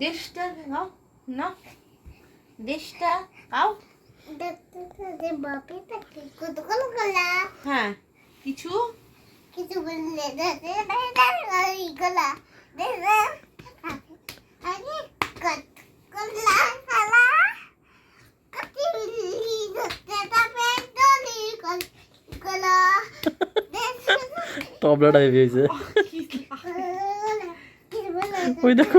দেশটা খাও না, দেশটা খাও। হ্যাঁ কিছু কিছু বললে তবলাটা হেভি হয়েছে। ওই দেখো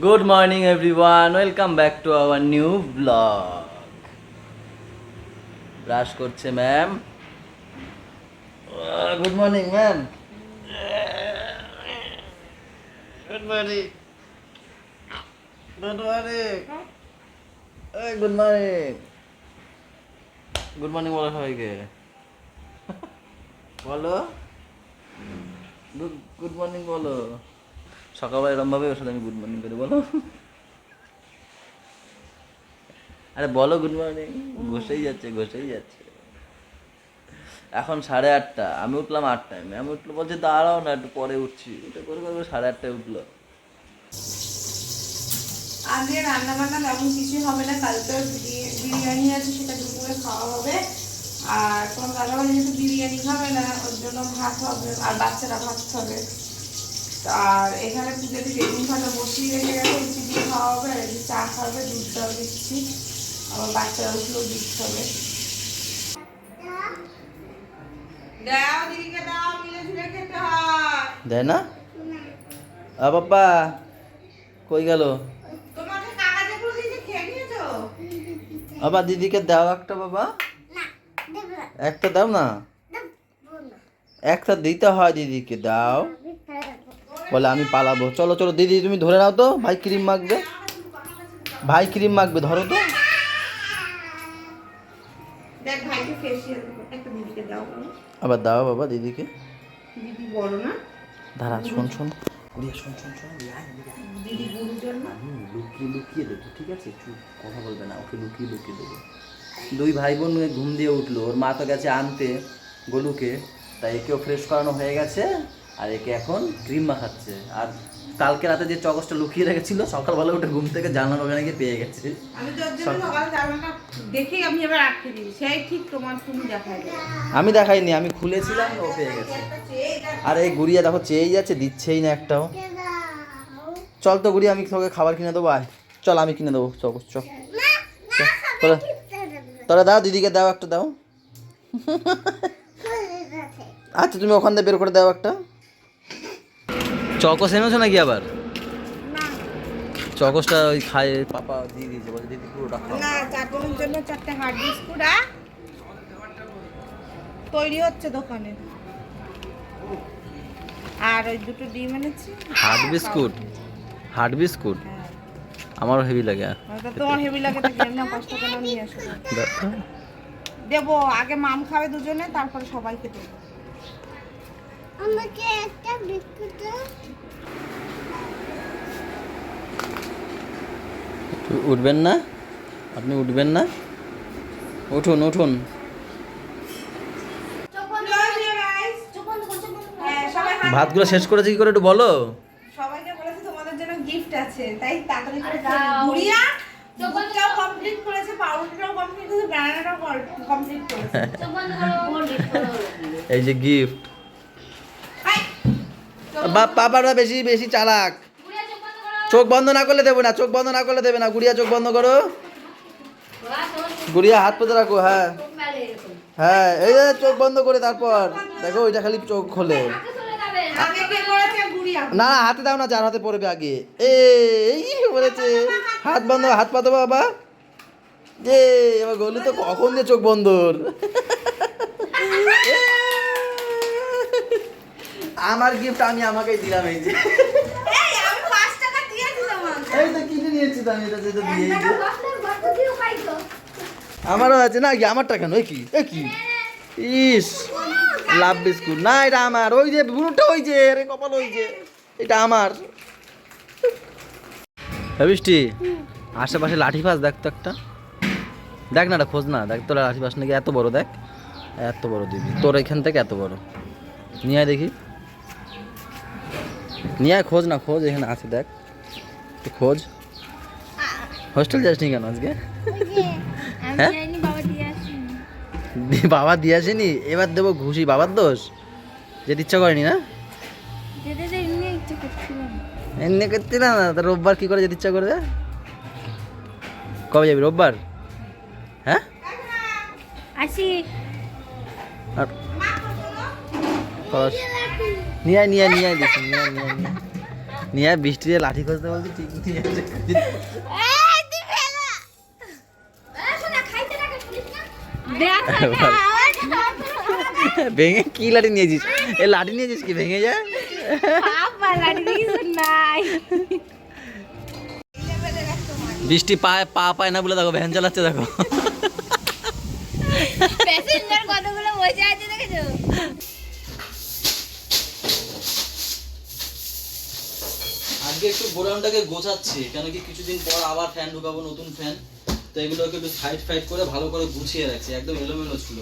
good morning everyone, welcome back to our new blog. Brush করছে ma'am. Good morning ma'am. Good morning, good morning, good morning, good morning বলো সবাইকে, বলো গুড মর্নিং বলো। সকালবেলা এরকম ভাবে ওর সাথে আমি গুড মর্নিং করে বলো। আরে বলো গুড মর্নিং। ঘষেই যাচ্ছে ঘষেই যাচ্ছে। এখন 8:30, আমি উঠলাম 8টায়, ম্যাম উঠলো বলছে দাঁড়াও না একটু পরে উঠছি, এটা করে করে 8:30টায় উঠলো। আজকে রান্না বান্না তেমন কিছু হবে না, কালকে বিরিয়ানি আছে সেটা দুপুরে খাওয়া হবে। আর তোমার দাদাভাই যেহেতু বিরিয়ানি খাবে না ওর জন্য ভাত হবে, আর বাচ্চারা ভাত খাবে। আর এখানে পুজোতে বেগুন ভাজা বসিয়ে রেখে গেছে, লুচি দিয়ে খাওয়া হবে। আর এই চা খাবে, দুধটাও দিচ্ছি, আবার বাচ্চারা উঠলেও দুধ খাবে। দাও দিদিকে দাও, মিলে ঝুলে খেতে হয়। দেয় না বাবা, কই গেল তোমাকে কাকা যেগুলো দিয়েছে খেয়ে নিয়েছো? বাবা দিদিকে দাও একটা, বাবা একটা দাও না, একটা দিতে হয় দিদিকে, দাও। বলে আমি পালাবো, চলো চলো দিদি তুমি ধরে নাও তো, ভাই ক্রিম মাখবে, ভাই ক্রিম মাখবে, ধরো তো। দেখ ভাইকে ফেসিয়াল একটা দিদিকে দাও। আবার দাও বাবা দিদিকে। দিদি বড় না, দাঁড়া শোন শোন গুড়িয়া, শোন শোন শোন, দিদি বুড়োর জন্য আমি লুকিয়ে লুকিয়ে দেবো, ঠিক আছে? একটু কথা বলবে না, ওকে লুকিয়ে লুকিয়ে দেবো। দুই ভাই বোন ঘুম দিয়ে উঠলো, ওর মা তো গেছে আনতে গোলুকে, তাই একেও ফ্রেশ করানো হয়ে গেছে, আর একে এখন ক্রিম মাখাচ্ছে। আর কালকে রাতে যে চকসটা লুকিয়ে রেখেছিল, সকালবেলা উঠে ঘুম থেকে জানলার ওখানে গিয়ে পেয়ে গেছে। আমি তো ওর জন্য সকালে জানলাটা দেখেই আমি এবার আটকে দিই, সেই ঠিক তোমার তুমি দেখাই দাও। আমি দেখাইনি, আমি খুলেছিলাম, ও পেয়ে গেছে। আর এই গুড়িয়া দেখো চেয়েই যাচ্ছে, দিচ্ছেই না একটাও। চল তো গুড়িয়া, আমি তোকে খাবার কিনে দেবো, আয় চল, আমি কিনে দেবো, চল চল। তোরা দাও, দিদিকে দাও একটা, দাও। আচ্ছা তুমি ওখান থেকে বের করে দাও একটা। চকস এনেছো নাকি আবার? চকসটা ওই খায় পাপা দিয়ে দিয়েছে, বলে দিদি পুরোটা খাও। না, চাটনির জন্য 4টে হার্ড বিস্কুট তৈরি হচ্ছে দোকানে, আর ওই 2টো ডিম এনেছি। Hard biscuit? হার্ড বিস্কুট আমারও হেভি লাগে। তোমার হেভি লাগে তো কেন না, 5 টাকা নিয়ে আসো। দেবো আগে, মাম খাবে দুজনে, তারপরে সবাইকে দেবো। আমাকে একটা বিস্কুট দাও। উঠবেন না আপনি? উঠবেন না? উঠুন উঠুন। ভাতগুলো শেষ করেছে কি করে একটু বলো। সবাইকে বলেছে তোমাদের জন্য গিফট আছে, তাই তাড়াতাড়ি করে গুড়িয়া দুধটাও কমপ্লিট করেছে, পাউডারটাও কমপ্লিট করেছে, ব্যানানাটাও কমপ্লিট করেছে। এই যে গিফট। পাপারা বেশি বেশি চালাক। চোখ বন্ধ না করলে দেবো না, চোখ বন্ধ না করলে দেবে না। গুড়িয়া চোখ বন্ধ করো, গুড়িয়া হাত পেতে রাখো। হ্যাঁ হ্যাঁ, এই যে চোখ বন্ধ করে তারপর দেখো, ওইটা খালি চোখ খোলে। আগে কে করেছে? গুড়িয়া। না না, হাতে দাও না, যার হাতে পড়বে আগে। এই বলেছে হাত বন্ধ, হাত পাতো বাবা। যে এবার গলি তো কখন যে চোখ বন্ধর। আমার গিফট আমি আমাকেই দিলাম, এই যে এই আমি 5 টাকা দিয়েছি তোমাকে। এই তো কিনে নিয়েছি তো আমি, এটা যেটা দিয়ে আমারও আছে না কি? আমারটা কেন? এ কি ইস, লাভ বিস্কুট না, এটা আমার। ওই যে বুনুটা, ওই যে আরে কপাল, ওই যে এটা আমার। বৃষ্টি আশেপাশে লাঠি ফাঁস দেখ তো একটা, দেখ না, খোঁজ না, দেখ তোর লাঠি ফাঁস নাকি এত বড়, দেখ এত বড় দিবি তোর এখান থেকে এত বড়, নিয়ে আয় দেখি, নিয়ে আয়, খোঁজ না, খোঁজ এখানে আছে দেখ, তুই খোঁজ। হোস্টেল যাসনি কেন আজকে? হ্যাঁ বাবা দিয়ে আসেনি, এবার দেবো ঘুষি, বাবার দোষ, যেতে ইচ্ছা করেনি না, এমনি করতে না, তা রোববার কি করে যেতে ইচ্ছা করবে? কবে যাবি রোববার? হ্যাঁ আসি আর নিয়ে আয়, নিয়ে আয়, নিয়ে আয় দেখি, নিয়ে আয়, নিয়ে আয়, নিয়ে আয়, বৃষ্টিতে লাঠি খুঁজতে বলছি ঠিক নিয়ে আসে। ভেঙে কি লাঠি নিয়েছিস? এ লাঠি নিয়েছিস কি ভেঙে যায়? বৃষ্টি পায় পা পায় না বলে দেখো ভ্যান চালাচ্ছে, দেখো প্যাসেঞ্জার কতগুলো বসে আছে দেখেছো? আজকে একটু গোডাউনটাকে গোছাচ্ছি, কেন কি কিছুদিন পর আবার ফ্যান ঢুকাবো, নতুন ফ্যান, তো এগুলোকে একটু সাইড ফাইড করে ভালো করে গুছিয়ে রাখছি, একদম এলোমেলো ছিল।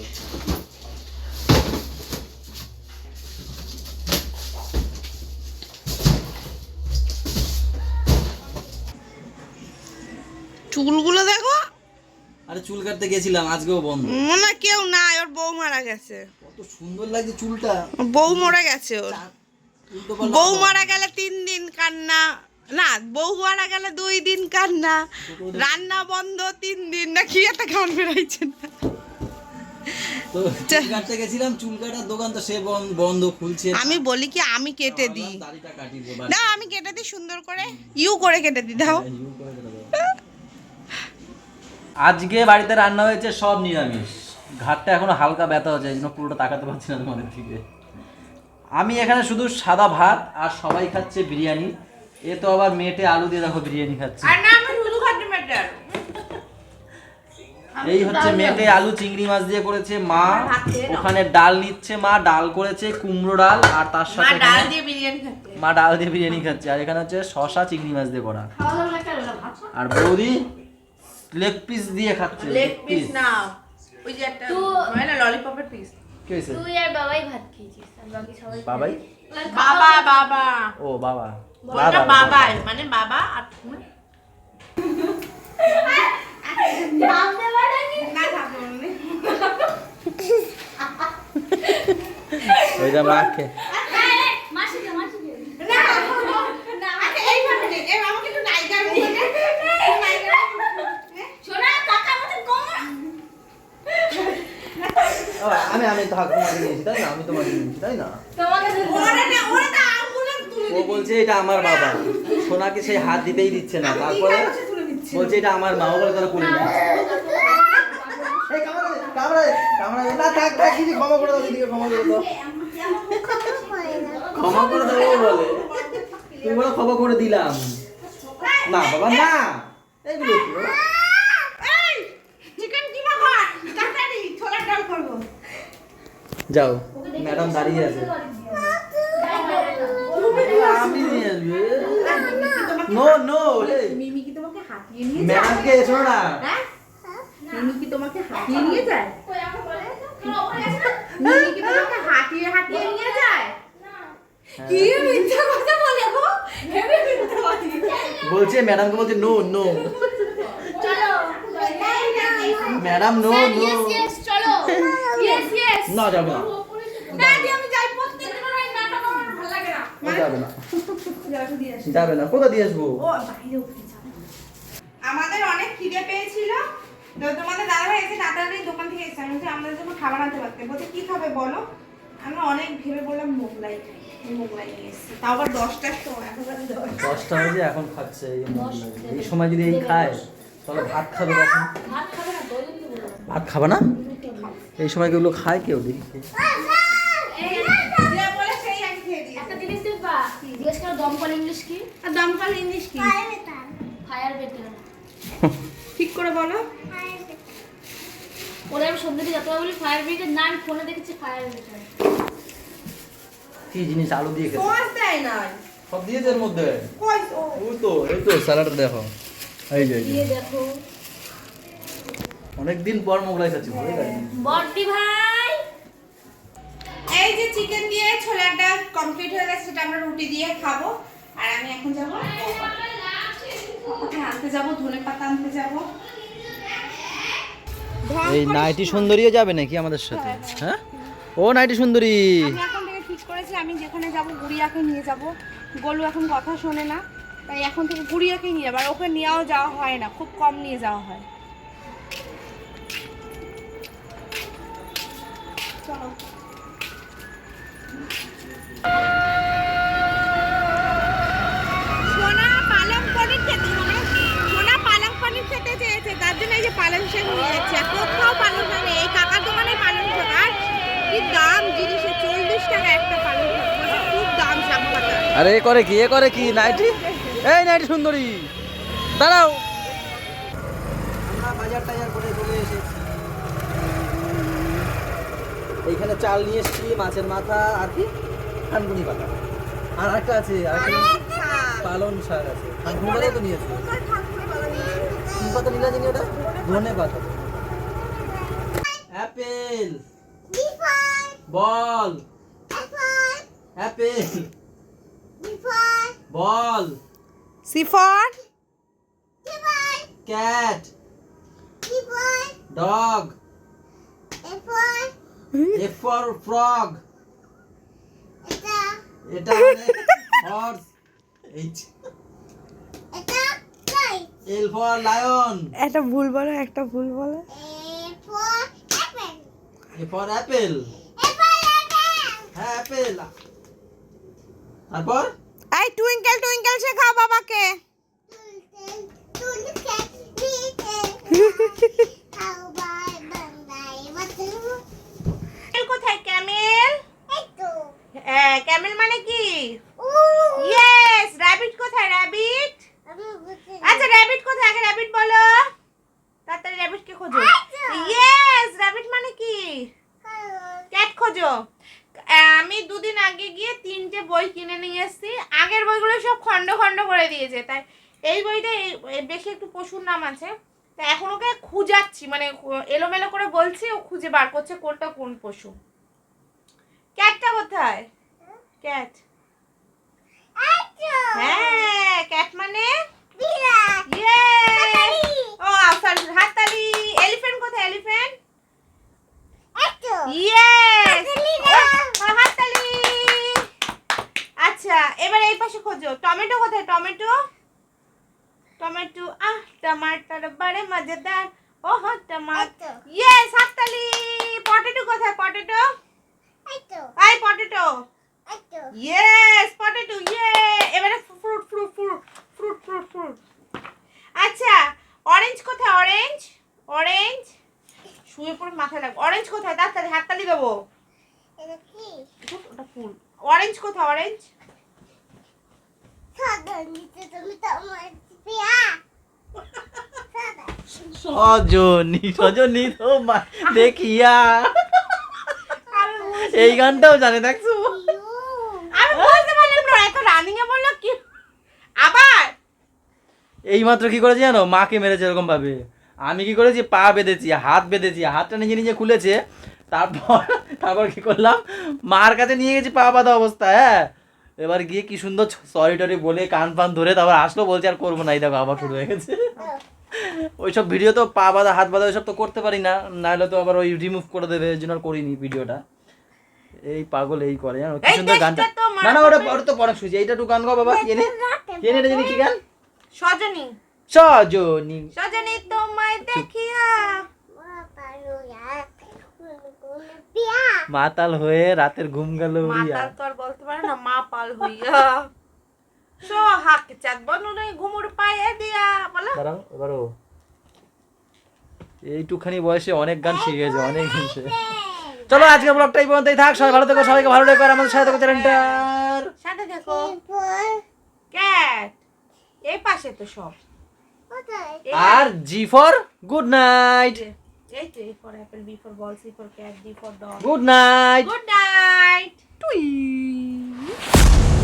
চুলগুলো দেখো, আরে চুল কাটতে গেছিলাম, আজকেও বন্ধ। মনে হয় কেউ নাই, ওর বউ মারা গেছে। কত সুন্দর লাগছে চুলটা, বউ মরে গেছে ওর। উল্টো পাল্টা বউ মারা গেলে 3 দিন কান্না, না বউ মারা গেলে 2 দিন কান্না, রান্না বন্ধ 3 দিন, না কি একটা গান বেরাইছে না। তো চুল কাটতে গেছিলাম, চুল কাটার দোকান তো সে বন্ধ, খুলছে। আমি বলি কি আমি কেটে দিই, দাড়িটা কাটিয়ে দেবো, দাও আমি কেটে দিই সুন্দর করে, ইউ করে কেটে দিই, দাও। আজকে বাড়িতে রান্না হয়েছে সব নিরামিষ, ঘাটটা এখনো হালকা ব্যথা হচ্ছে, এই জন্য পুরোটা তাকাতে পারছি না তোমাদের দিকে। আমি এখানে শুধু সাদা ভাত, আর সবাই খাচ্ছে বিরিয়ানি। এ তো আবার মেটে আলু দিয়ে দেখো বিরিয়ানি খাচ্ছে। আর না আমি শুধু খাচ্ছি মেটার। এই হচ্ছে মেটে আলু চিংড়ি মাছ দিয়ে করেছে মা, ওখানে ডাল নিচ্ছে মা, ডাল করেছে কুমড়ো ডাল, আর তার সাথে ডাল দিয়ে বিরিয়ানি খাচ্ছে, মা ডাল দিয়ে বিরিয়ানি খাচ্ছে, আর এখানে হচ্ছে শসা চিংড়ি মাছ দিয়ে করা, আর বৌদি লেগ পিস দিয়ে খাচ্ছে। লেগ পিস না, ওই যে একটা হয় না ললিপপের পিস। কি হয়েছে? তুই আর বাবাই ভাত খেয়েছিস, আর বাকি সবাই বাবাই, বাবা বাবা, ও বাবা, বলটা বাবাই মানে বাবা আর তুমি ভাবতে পারিনি। না থাকো মানে ওইটা মাকে মাসি দে না না আচ্ছা এইভাবে নে, এই আমাকে একটু নাইকার মুখে নে, নাইকার সোনা কাকা মত কম। আমি তোমাকে নিয়েছি তাই না, আমি তোমাকে নিয়েছি তাই না, তোমাকে ওরে না ওরে তো আঙ্গুলে তুলে ও বলছে এটা আমার বাবা, সোনাকে সেই হাত দিতেই দিচ্ছে না, তারপরে তুলে দিচ্ছি। বলছে এটা আমার মা, বলে তারা করি না। এই কামড়া না, থাক থাক, কিছু ক্ষমা করে দাও, দিদিকে ক্ষমা করে দাও, ক্ষমা করে দাও ও বলে, তুমি বলো ক্ষমা করে দিলাম না বাবা না, এগুলো কি বাবা? এই চিকেন কিমা খান, তাড়াতাড়ি ছোলার ডাল করব। যাও, ম্যাডাম দাঁড়িয়ে আছে, আমি নিয়ে আসবে, নো নো, মিমি কি তোমাকে হাতিয়ে নিয়ে যায়? ম্যাডামকে এসো না, হ্যাঁ মিমি কি তোমাকে হাতিয়ে নিয়ে যায়? মিমি কি তোমাকে হাতিয়ে হাতিয়ে নিয়ে যায়? কি মিথ্যা কথা বলে গো, হেভি মিথ্যা কথা বলছে ম্যাডামকে, বলছে নো নো, চলো ম্যাডাম নো নো, ইয়েস চলো ইয়েস না যাবে না, না দি আমি যাই, প্রত্যেকদিন ওই নাটক আমার ভালো লাগে না। ও যাবে না, যাও দিয়ে আসি। যাবে না, কোথা দিয়ে আসবো? ও বাইরে উঠে যাবে। আমাদের অনেক খিদে পেয়েছিল, তো তোমাদের দাদাভাই এসে তাড়াতাড়ি দোকান থেকে এসে আমি বলছি আমাদের জন্য খাবার আনতে পারতে, বলছে কি খাবে বলো, আমি অনেক ভেবে বললাম মোগলাই খাই, মোগলাই নিয়ে এসেছি, তাও আবার 10টার সময়, এখন বাজে 10। 10টা হয়েছে এখন খাচ্ছে, এই সময় যদি এই খায় তাহলে ভাত খাবে কখন? ভাত খাবে না দই দিতে বলো। ভাত খাবে না এই সময়, কেউ খায় কেউ দেখি, এই যে বলে সেই আমি খেয়ে দিই। একটা জিনিস দেখবা, জিজ্ঞেস করো দমকল ইংলিশ কি? আর দমকল ইংলিশ কি? Fire brigade. ঠিক করে বলো। ওরা আমি সন্ধ্যে যতবার বলি ফায়ার ব্রিগেড, না আমি ফোনে দেখেছি ফায়ার ব্রিগেড। কি জিনিস আলু দিয়ে খেতে সস দেয় না। সব দিয়েছে এর মধ্যে, কই ও ওই তো এই তো স্যালাড দেখো, এই যে দিয়ে দেখো অনেকদিন পর মোগলাই খাচ্ছি ভরে গেছে বড়দি ভাই। এই যে চিকেন দিয়ে ছোলার ডাল কমপ্লিট হয়ে গেছে, সেটা আমরা রুটি দিয়ে খাবো। আর আমি এখন যাবো কোথায় আনতে যাবো, ধনেপাতা আনতে যাবো। এই নাইটি সুন্দরীও যাবে নাকি আমাদের সাথে? হ্যাঁ ও নাইটি সুন্দরী। আমি এখন থেকে ঠিক করেছি আমি যেখানে যাব গুড়িয়াকে নিয়ে যাব। গোলু এখন কথা শোনে না, তাই এখন থেকে গুড়িয়াকে নিয়ে যাবো। আর ওকে নিয়েও যাওয়া হয় না, খুব কম নিয়ে যাওয়া হয়। চলো সোনা পালং পনির খেতে, মানে সোনা পালং পনির খেতে চেয়েছে, তার জন্য এই যে পালং শাক নিয়ে যাচ্ছে। কোথাও পালং শাক নেই, এই কাকার দোকানে পালং শাক। আর কি দাম জিনিসের, 40 টাকা একটা পালং শাক, মানে খুব দাম শাক পাতা। আরে এ করে কি নাইটি? এই নাইটি সুন্দরী দাঁড়াও। আমরা বাজার টাজার করে চলে এসেছি। এইখানে চাল নিয়ে এসেছি, মাছের মাথা আর কি থানকুনি পাতা, আর একটা আছে পালং শাক আছে। থানকুনি পাতা তো নিয়েছি। কি পাতা নিলা জানি ওটা? ধনে পাতা। Apple ball, Apple ball, chiffon, cat, dog, F for frog, এটা হর্স, L for lion, একটা ভুল বলো, একটা ভুল বলো। A for apple, হ্যাঁ অ্যাপেল। তারপর এই টুইঙ্কেল টুইঙ্কেল শেখাও বাবাকে। কোথায় ক্যামেল? হ্যাঁ ক্যামেল মানে কি? ইয়েস। র‍্যাবিট কোথায়? র‍্যাবিট। আচ্ছা র‍্যাবিট কোথায়? আগে র‍্যাবিট বলো, তাড়াতাড়ি র‍্যাবিটকে খোঁজো। ইয়েস। র‍্যাবিট মানে কি? ক্যাট খোঁজো। আমি দুদিন আগে গিয়ে 3টে বই কিনে নিয়ে এসেছি। আগের বইগুলো সব খন্ড খন্ড করে দিয়েছে, তাই এই বইটা বেশি একটু পশুর নাম আছে। তা এখন ওকে খুঁজাচ্ছি, মানে এলোমেলো করে বলছি, ও খুঁজে বার করছে কোনটা কোন পশু। ক্যাটটা কোথায়? ক্যাট। হ্যাঁ ক্যাট মানে বিড়াল। ইয়েস। ও সরি, হাততালি। এলিফ্যান্ট কোথায়? এলিফ্যান্ট। ইয়েস। হাততালি। আচ্ছা এবার এই পাশে খোঁজো। টমেটো কোথায়? টমেটো। টমেটো। টমাটার বড়ে মজাদার। ওহ টমাটো। ইয়েস। হাততালি। পটেটো কোথায়? পটেটো। এই পটেটো। Yes potato. ইয়ে। এবারে fruit fruit fruit fruit fruit fruit. আচ্ছা অরেঞ্জ কোথায়? অরেঞ্জ। অরেঞ্জ। শুয়ে পড়ে মাথায় লাগবে। অরেঞ্জ কোথায়? তাড়াতাড়ি হাততালি দেবো। ওটা ফুল। অরেঞ্জ কোথায়? অরেঞ্জ। সজনী সজনী তো দেখিয়া, এই গানটাও জানে দেখছো? আমি বলতে পারলাম না, এত রানিং এ বললো কি। আবার এই মাত্র কি করেছি জানো? মাকে মেরেছে এরকম ভাবে। আমি কি করেছি? পা বেঁধেছি, হাত বেঁধেছি, হাতটা নিজে নিজে খুলেছে। তারপর কি করলাম? মার কাছে নিয়ে গেছি পা বাঁধা অবস্থা। হ্যাঁ এবার গিয়ে কি সুন্দর সরি টরি বলে কান ফান ধরে তারপর আসলো, বলছে আর করবো না। এই দেখো আবার শুরু হয়ে গেছে। ওইসব ভিডিও তো পা বাঁধা হাত বাঁধা ওইসব তো করতে পারি না, নাহলে তো আবার ওই রিমুভ করে দেবে, এই জন্য আর করিনি ভিডিওটা। এই পাগল এই করে জানো কি সুন্দর গানটা। না না ওটা তো পরে শুয়েছি। এইটা একটু গান গাও বাবা। জেনে জেনে এটা জানি কি গান? সজনী। সজনী সজনী তোমায় দেখিয়া মাতাল হয়ে রাতের ঘুম গেল উড়িয়া। মাতাল তো আর বলতে পারে না, মা পাল হইয়া সোহাগ চাঁদ বনুরে ঘুমুর পায়ে দিয়া বলো। দাঁড়াও এবারও এইটুখানি বয়সে অনেক গান শিখে গেছে, অনেক গেছে। চলো আজকে ব্লগটা এই পর্যন্তই থাক। সবাই ভালো থেকো, সবাইকে ভালো রেখো, আর আমাদের সাথে থেকো চ্যানেলটার সাথে দেখো। ক্যাট এই পাশে তো সব। আর জি ফর গুড নাইট। এই তো A for apple, B for ball, C for cat, D for dog. Good night. Good night. Tweet.